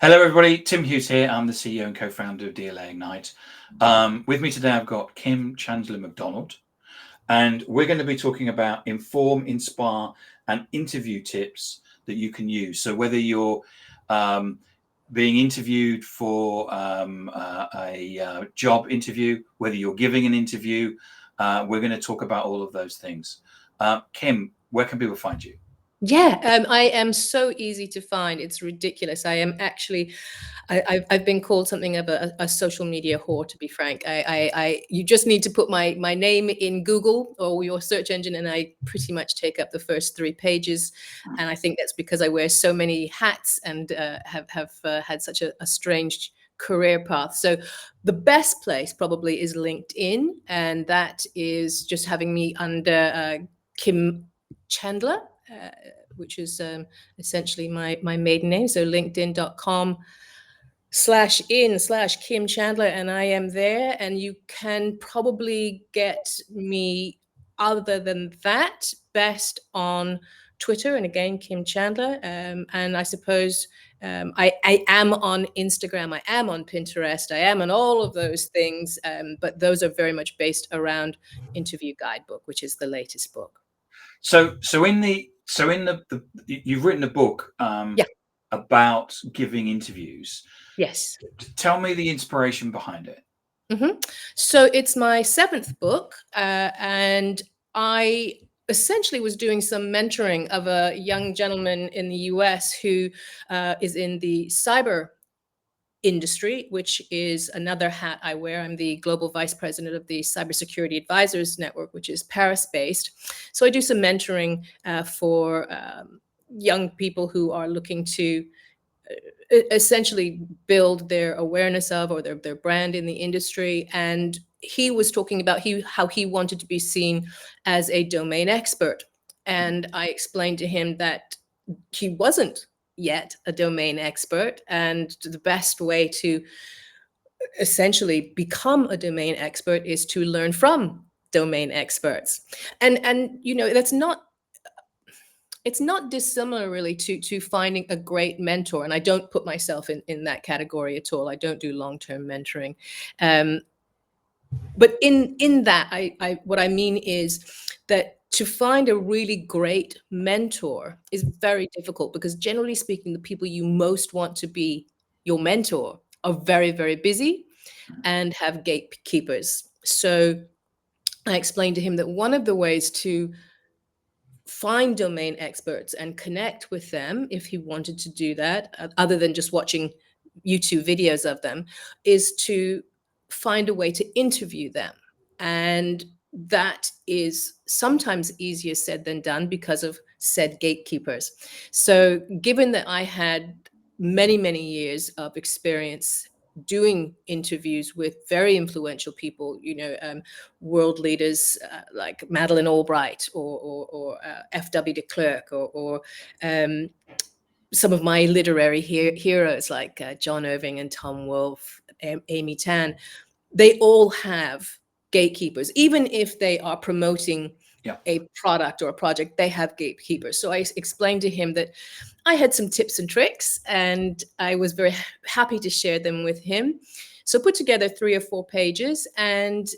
Hello, everybody. Tim Hughes here. I'm the CEO and co-founder of DLA Ignite. With me today, I've got Kim Chandler McDonald, and we're going to be talking about inform, inspire, and interview tips that you can use. So whether you're being interviewed for a job interview, whether you're giving an interview, we're going to talk about all of those things. Kim, where can people find you? Yeah, I am so easy to find. It's ridiculous. I am actually, I've been called something of a social media whore, to be frank. You just need to put my name in Google or your search engine, and I pretty much take up the first 3 pages. And I think that's because I wear so many hats and have had such a strange career path. So the best place probably is LinkedIn, and that is just having me under Kim Chandler. Which is essentially my maiden name. So linkedin.com/in/Kim Chandler, and I am there. And you can probably get me, other than that, best on Twitter, and again, Kim Chandler. And I suppose I am on Instagram, I am on Pinterest, I am on all of those things, but those are very much based around Interview Guidebook, which is the latest book. So in the you've written a book about giving interviews. Yes. Tell me the inspiration behind it. So it's my 7th book, and I essentially was doing some mentoring of a young gentleman in the US who is in the cyber industry, which is another hat I wear. I'm the global vice president of the Cybersecurity Advisors Network, which is Paris-based. So I do some mentoring for young people who are looking to essentially build their awareness of or their brand in the industry. And he was talking about how he wanted to be seen as a domain expert. And I explained to him that he wasn't yet a domain expert, and the best way to essentially become a domain expert is to learn from domain experts. And you know, it's not dissimilar really to finding a great mentor. And I don't put myself in that category at all. I don't do long-term mentoring. But in that, what I mean is that to find a really great mentor is very difficult, because generally speaking, the people you most want to be your mentor are very, very busy and have gatekeepers. So I explained to him that one of the ways to find domain experts and connect with them, if he wanted to do that, other than just watching YouTube videos of them, is to find a way to interview them. And that is sometimes easier said than done because of said gatekeepers. So given that I had many, many years of experience doing interviews with very influential people, you know, world leaders like Madeleine Albright or F.W. de Klerk, or some of my literary heroes like John Irving and Tom Wolfe, Amy Tan, they all have gatekeepers. Even if they are promoting a product or a project, they have gatekeepers. So I explained to him that I had some tips and tricks, and I was very happy to share them with him. So put together 3 or 4 pages. And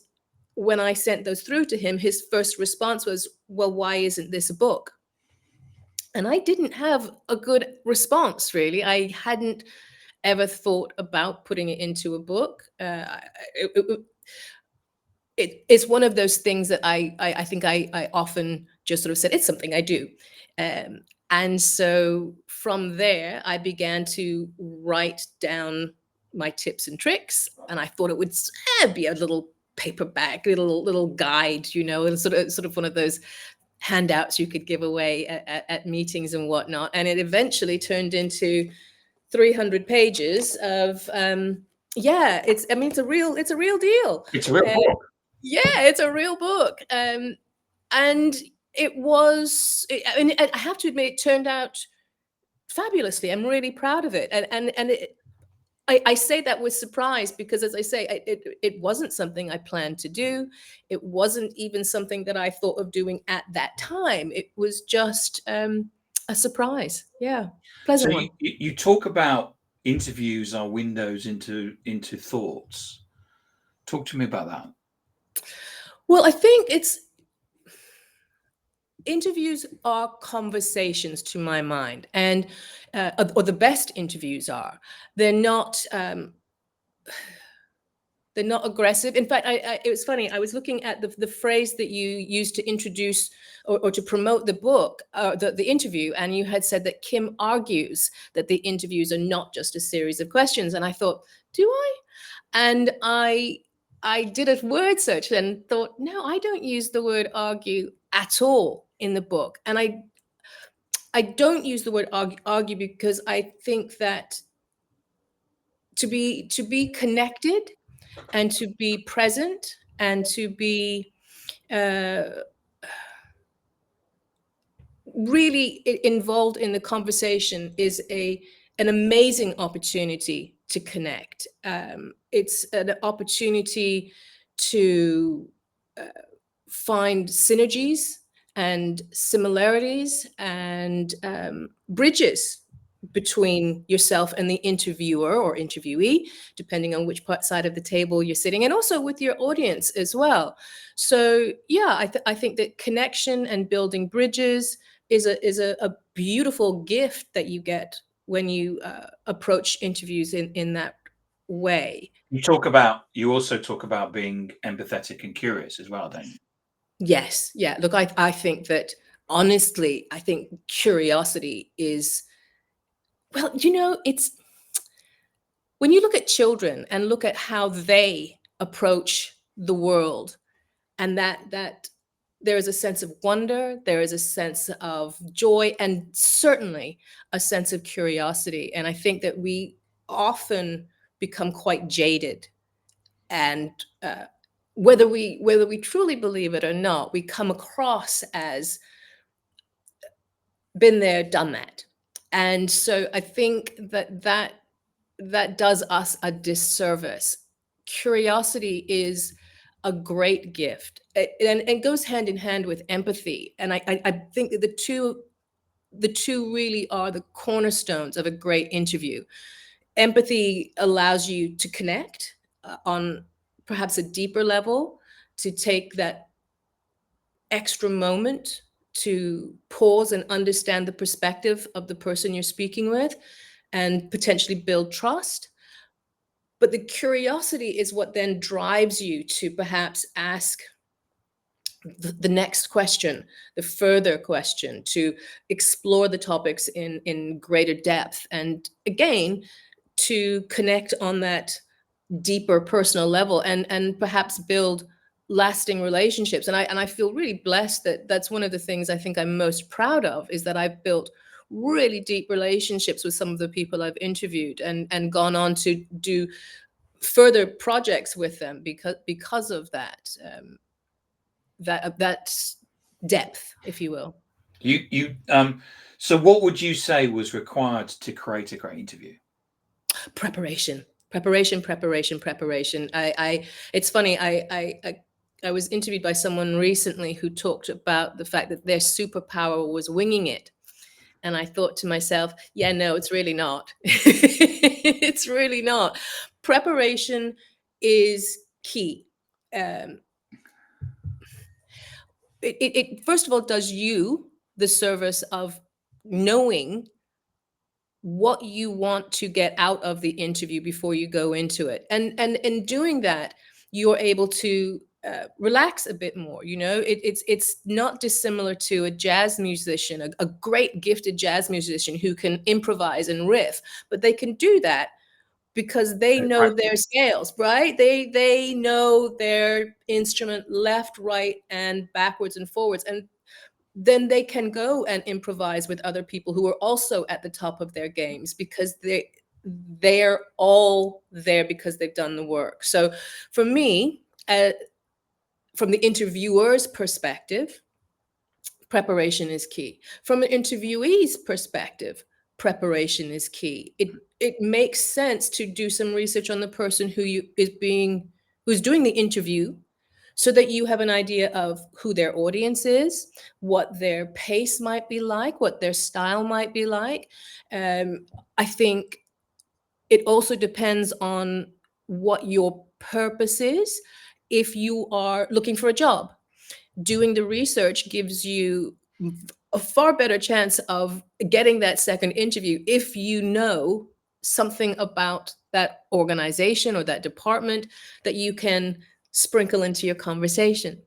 when I sent those through to him, his first response was, well, why isn't this a book? And I didn't have a good response, really. I hadn't ever thought about putting it into a book. It's one of those things that I think I often just sort of said, it's something I do. And so from there, I began to write down my tips and tricks. And I thought it would be a little paperback, little guide, you know, and sort of one of those handouts you could give away at meetings and whatnot. And it eventually turned into 300 pages of, it's a real deal. It's a real book. Yeah, it's a real book. And it was, I have to admit, it turned out fabulously. I'm really proud of it. And I say that with surprise, because, as I say, it wasn't something I planned to do. It wasn't even something that I thought of doing at that time. It was just a surprise. Yeah, pleasant one. You talk about interviews are windows into thoughts. Talk to me about that. Well, I think interviews are conversations to my mind, and or the best interviews are. They're not. They're not aggressive. In fact, it was funny. I was looking at the phrase that you used to introduce or to promote the book, the interview, and you had said that Kim argues that the interviews are not just a series of questions. And I thought, do I? And I did a word search and thought, no, I don't use the word argue at all in the book. And I don't use the word argue because I think that to be connected and to be present and to be really involved in the conversation is an amazing opportunity to connect. It's an opportunity to find synergies and similarities and bridges between yourself and the interviewer or interviewee, depending on which side of the table you're sitting, and also with your audience as well. So yeah, I think that connection and building bridges is a beautiful gift that you get when you approach interviews in that way. You also talk about being empathetic and curious as well, don't you? Yes. Yeah. Look, I think that honestly, I think curiosity is, well, it's when you look at children and look at how they approach the world, and that there is a sense of wonder, there is a sense of joy, and certainly a sense of curiosity. And I think that we often become quite jaded, and whether we truly believe it or not, we come across as been there, done that. And so I think that does us a disservice. Curiosity is a great gift, and goes hand in hand with empathy. And I think that the two really are the cornerstones of a great interview. Empathy allows you to connect on perhaps a deeper level, to take that extra moment to pause and understand the perspective of the person you're speaking with and potentially build trust. But the curiosity is what then drives you to perhaps ask the next question, the further question, to explore the topics in greater depth. And again, to connect on that deeper personal level and perhaps build lasting relationships. And I feel really blessed that that's one of the things I think I'm most proud of, is that I've built really deep relationships with some of the people I've interviewed and gone on to do further projects with them because of that that depth, if you will. So what would you say was required to create a great interview? Preparation. It's funny. I was interviewed by someone recently who talked about the fact that their superpower was winging it. And I thought to myself, yeah, no, it's really not. It's really not. Preparation is key. It first of all does you the service of knowing what you want to get out of the interview before you go into it. And in doing that, you're able to relax a bit more. It's not dissimilar to a jazz musician, a great gifted jazz musician who can improvise and riff, but they can do that because they know their scales, right? They know their instrument left, right, and backwards and forwards. And then they can go and improvise with other people who are also at the top of their games, because they're all there because they've done the work. So for me, from the interviewer's perspective, preparation is key. From an interviewee's perspective, preparation is key. It makes sense to do some research on the person who's doing the interview, so that you have an idea of who their audience is, what their pace might be like, what their style might be like. I think it also depends on what your purpose is. If you are looking for a job, doing the research gives you a far better chance of getting that second interview if you know something about that organization or that department that you can sprinkle into your conversation.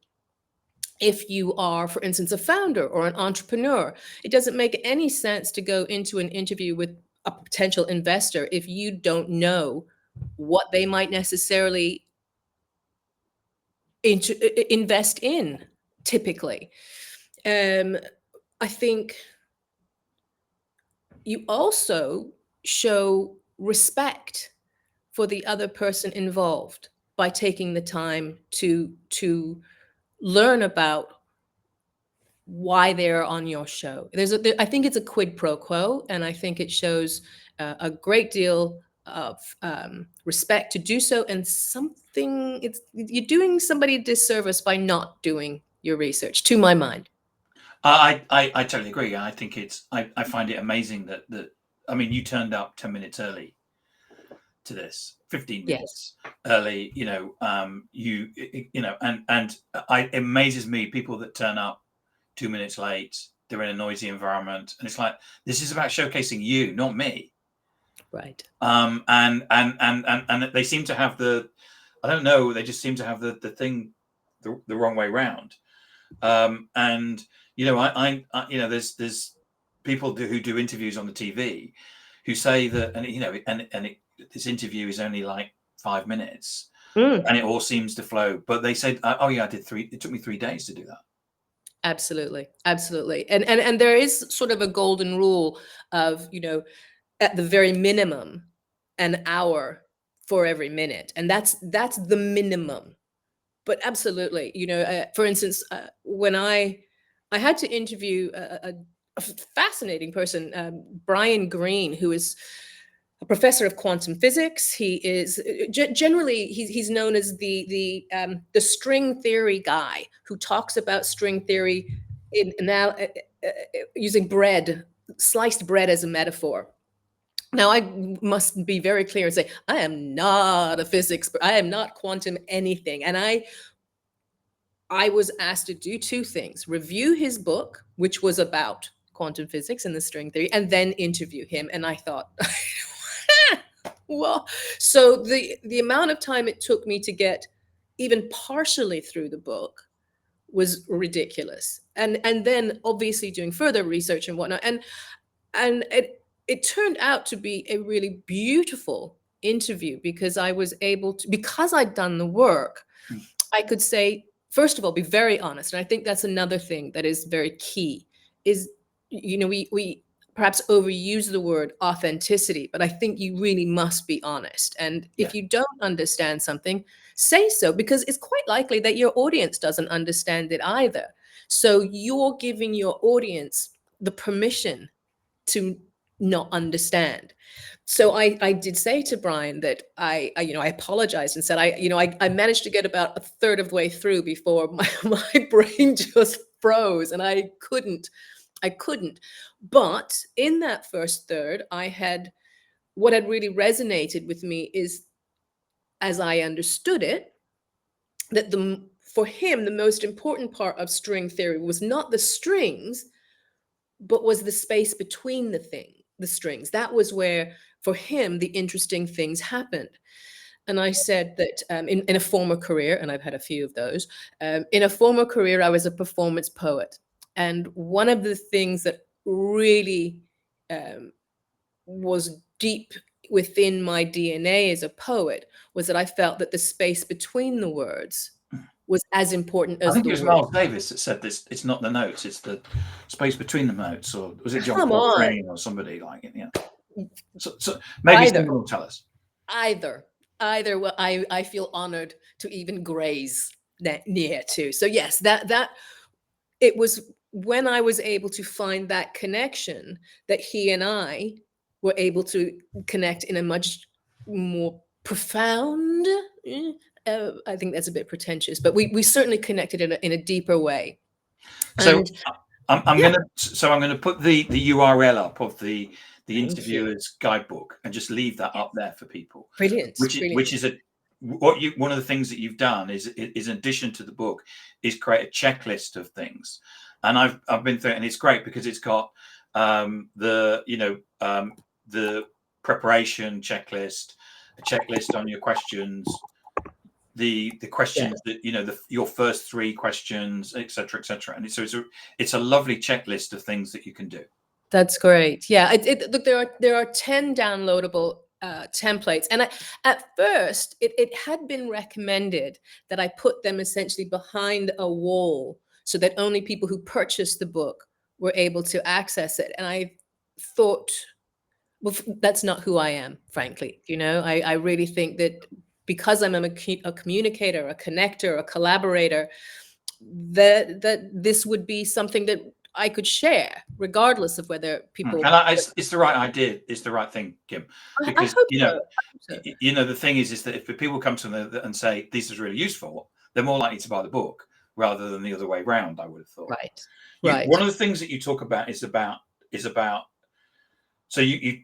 If you are, for instance, a founder or an entrepreneur, it doesn't make any sense to go into an interview with a potential investor if you don't know what they might necessarily invest in, typically. I think you also show respect for the other person involved by taking the time to learn about why they're on your show. I think it's a quid pro quo, and I think it shows a great deal of respect to do so. And you're doing somebody a disservice by not doing your research, to my mind. I totally agree. I think I find it amazing that I mean, you turned up 10 minutes early to this, 15 minutes early, you know, and it amazes me, people that turn up 2 minutes late, they're in a noisy environment, and it's like, this is about showcasing you, not me. Right. And they seem to have I don't know, they just seem to have the thing the wrong way round. And you know, I you know, there's people who do interviews on the TV who say that, and you know, this interview is only like 5 minutes, and it all seems to flow. But they said, oh yeah, it took me 3 days to do that. Absolutely, absolutely. And there is sort of a golden rule of, you know, at the very minimum, an hour for every minute, and that's the minimum. But absolutely, you know, for instance, when I had to interview a fascinating person, Brian Greene, who is a professor of quantum physics. He is generally he's known as the string theory guy, who talks about string theory using sliced bread as a metaphor. Now, I must be very clear and say, I am not a physics, I am not quantum anything. And I was asked to do two things: review his book, which was about quantum physics and the string theory, and then interview him. And I thought, well, so the amount of time it took me to get even partially through the book was ridiculous. And then obviously doing further research and whatnot. And it turned out to be a really beautiful interview, because I was able to, because I'd done the work, I could say, first of all, be very honest. And I think that's another thing that is very key is, you know, we perhaps overuse the word authenticity, but I think you really must be honest. And if you don't understand something, say so, because it's quite likely that your audience doesn't understand it either. So you're giving your audience the permission to not understand. So I did say to Brian that I apologized and said, I managed to get about a third of the way through before my brain just froze, and I couldn't. But in that first third, what had really resonated with me is, as I understood it, that for him, the most important part of string theory was not the strings, but was the space between the strings. That was where, for him, the interesting things happened. And I said that in a former career, and I've had a few of those, in a former career, I was a performance poet. And one of the things that really was deep within my DNA as a poet was that I felt that the space between the words was as important as I think the it was word. Miles Davis that said this. It's not the notes; it's the space between the notes. Or was it John Come on. Coltrane or somebody like it? Yeah. So maybe someone will tell us. Either. Well, I feel honored to even graze near to. So yes, that it was when I was able to find that connection that he and I were able to connect in a much more profound. I think that's a bit pretentious, but we certainly connected in a deeper way. So I'm going to put the URL up of the Thank interviewer's guidebook and just leave that up there for people. Brilliant. Which is one of the things that you've done is in addition to the book is create a checklist of things, and I've been through it, and it's great because it's got the preparation checklist, a checklist on your questions, the questions that your first 3 questions, etc., etc. And so it's a lovely checklist of things that you can do. That's great. Yeah, look, there are 10 downloadable templates, and at first it had been recommended that I put them essentially behind a wall so that only people who purchased the book were able to access it. And I thought, well, that's not who I am, frankly. I really think that because I'm a communicator, a connector, a collaborator, that this would be something that I could share, regardless of whether people. And it's the right idea. It's the right thing, Kim. Because the thing is that if people come to them and say this is really useful, they're more likely to buy the book rather than the other way around. I would have thought. Right. One of the things that you talk about is about. So you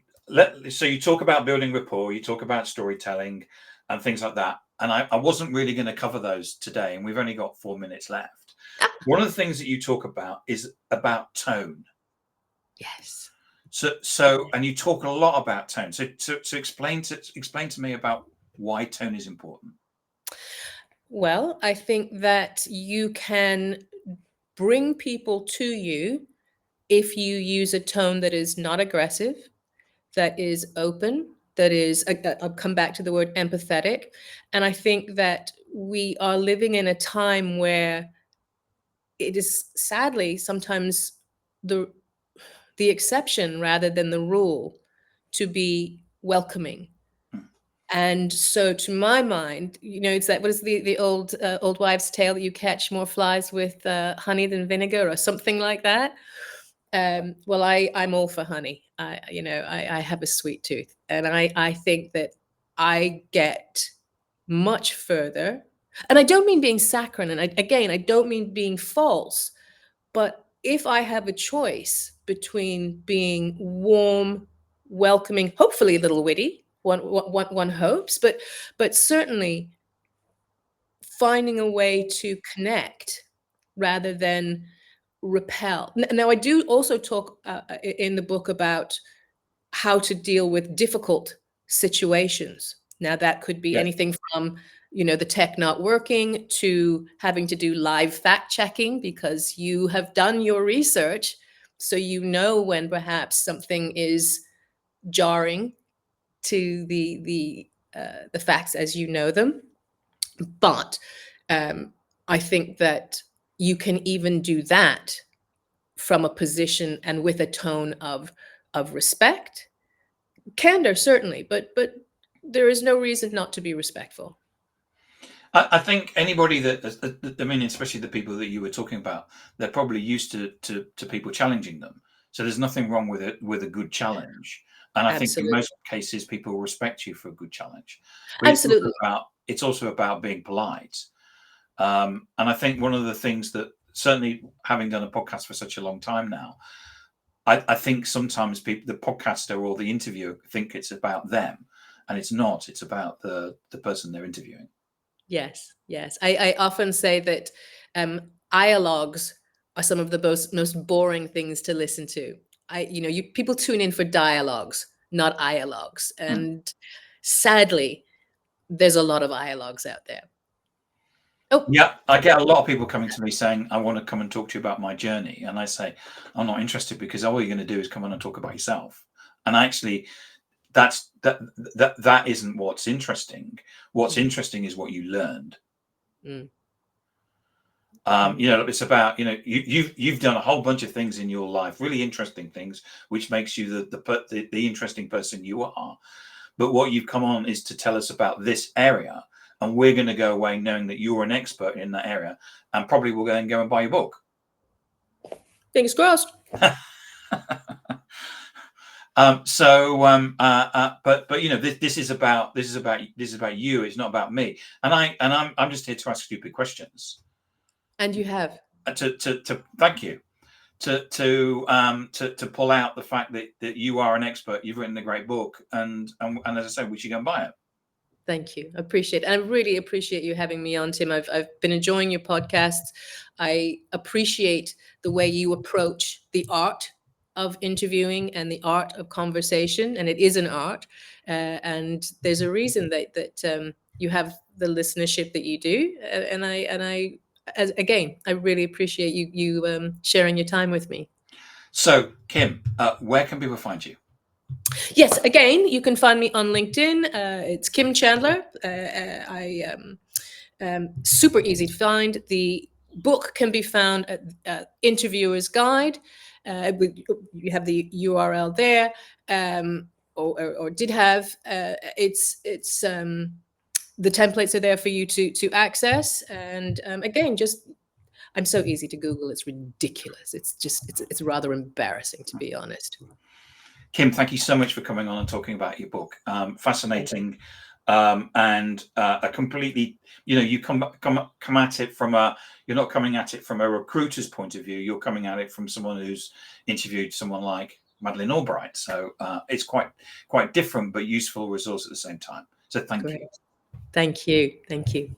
talk about building rapport. You talk about storytelling and things like that. And I wasn't really going to cover those today, and we've only got 4 minutes left. One of the things that you talk about is about tone. Yes. So, and you talk a lot about tone. So, explain to me about why tone is important. Well, I think that you can bring people to you if you use a tone that is not aggressive, that is open, that is, I'll come back to the word empathetic. And I think that we are living in a time where it is sadly sometimes the exception rather than the rule to be welcoming. And so to my mind, it's that, what is the old wives' tale that you catch more flies with honey than vinegar or something like that. Well, I'm all for honey. I have a sweet tooth, and I think that I get much further. And I don't mean being saccharine, and I don't mean being false, but if I have a choice between being warm, welcoming, hopefully a little witty, one hopes, but certainly finding a way to connect rather than repel. Now, I do also talk in the book about how to deal with difficult situations. Now, that could be anything from, the tech not working to having to do live fact checking because you have done your research. So, when perhaps something is jarring to the facts as you know them. But I think that you can even do that from a position and with a tone of respect, candor certainly, but there is no reason not to be respectful. I think anybody especially the people that you were talking about, they're probably used to people challenging them. So there's nothing wrong with it, with a good challenge. And I think in most cases, people respect you for a good challenge. But Absolutely. It's also about being polite. And I think one of the things that, certainly having done a podcast for such a long time now, I think sometimes the podcaster or the interviewer think it's about them, and it's not. It's about the person they're interviewing. Yes. I often say that dialogues are some of the most boring things to listen to. People tune in for dialogues, not dialogues, and sadly, there's a lot of dialogues out there. Oh, yeah, I get a lot of people coming to me saying, I want to come and talk to you about my journey. And I say, I'm not interested, because all you're going to do is come on and talk about yourself. And actually, that isn't what's interesting. What's interesting is what you learned. It's about, you've done a whole bunch of things in your life, really interesting things, which makes you the interesting person you are. But what you've come on is to tell us about this area. And we're going to go away knowing that you're an expert in that area, and probably we'll go and buy your book. Fingers crossed. But this is about you. It's not about me. And I'm just here to ask stupid questions. And you have. To thank you. to pull out the fact that you are an expert. You've written a great book, and as I said, we should go and buy it. Thank you. I appreciate it. I really appreciate you having me on, Tim. I've been enjoying your podcasts. I appreciate the way you approach the art of interviewing and the art of conversation, and it is an art. And there's a reason that you have the listenership that you do. Again, I really appreciate you sharing your time with me. So, Kim, where can people find you? Yes, again, you can find me on LinkedIn. It's Kim Chandler. Super easy to find. The book can be found at Interviewer's Guide. You have the URL there, or did have. It's the templates are there for you to access. And again, just I'm so easy to Google. It's ridiculous. It's rather embarrassing, to be honest. Kim, thank you so much for coming on and talking about your book. Fascinating, and a completely, you come at it from you're not coming at it from a recruiter's point of view. You're coming at it from someone who's interviewed someone like Madeleine Albright. So it's quite different, but useful resource at the same time. So thank you. Thank you. Thank you.